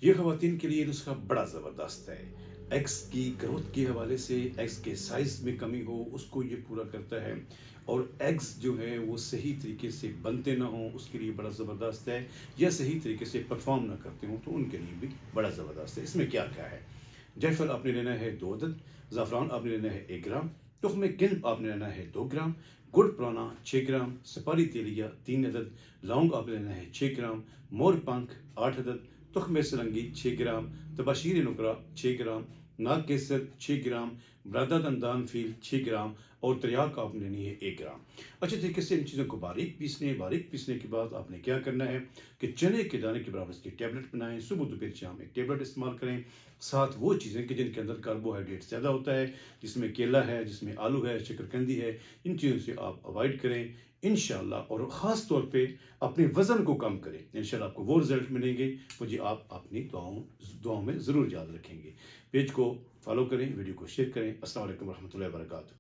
یہ خواتین کے لیے نسخہ بڑا زبردست ہے۔ ایگز کی گروتھ کے حوالے سے ایگز کے سائز میں کمی ہو اس کو یہ پورا کرتا ہے، اور ایگز جو ہے وہ صحیح طریقے سے بنتے نہ ہوں اس کے لیے بڑا زبردست ہے، یا صحیح طریقے سے پرفارم نہ کرتے ہوں تو ان کے لیے بھی بڑا زبردست ہے۔ اس میں کیا کیا ہے؟ جعفر آپ نے لینا ہے 2 عدد، زعفران آپ نے لینا ہے 1 گرام، تخم گندم آپ نے لینا ہے 2 گرام، گڑ پرانا 6 گرام، سپاری تیلیا 3 عدد، لونگ آپ نے لینا ہے 6 گرام، مور پنکھ 8 عدد، تخم سرنگی 6 گرام، تباشیر نکرا 6 گرام، ناگ کیسر 6 گرام، برادہ دندان فیل 6 گرام، اور تریاک آپ نے لینی ہے 1 گرام۔ اچھے طریقے سے ان چیزوں کو باریک پیسنے کے بعد آپ نے کیا کرنا ہے کہ چنے کے دانے کے برابر اس کی ٹیبلٹ بنائیں، صبح دوپہر شام ایک ٹیبلٹ استعمال کریں، ساتھ وہ چیزیں کہ جن کے اندر کاربوہائیڈریٹ زیادہ ہوتا ہے، جس میں کیلا ہے، جس میں آلو ہے، شکرکندی ہے، ان چیزوں سے آپ اوائڈ کریں انشاءاللہ، اور خاص طور پہ اپنے وزن کو کم کریں، انشاءاللہ آپ کو وہ رزلٹ ملیں گے مجھے آپ اپنی دعاؤں میں ضرور یاد رکھیں گے۔ پیج کو فالو کریں، ویڈیو کو شیئر کریں۔ السلام علیکم ورحمۃ اللہ وبرکاتہ۔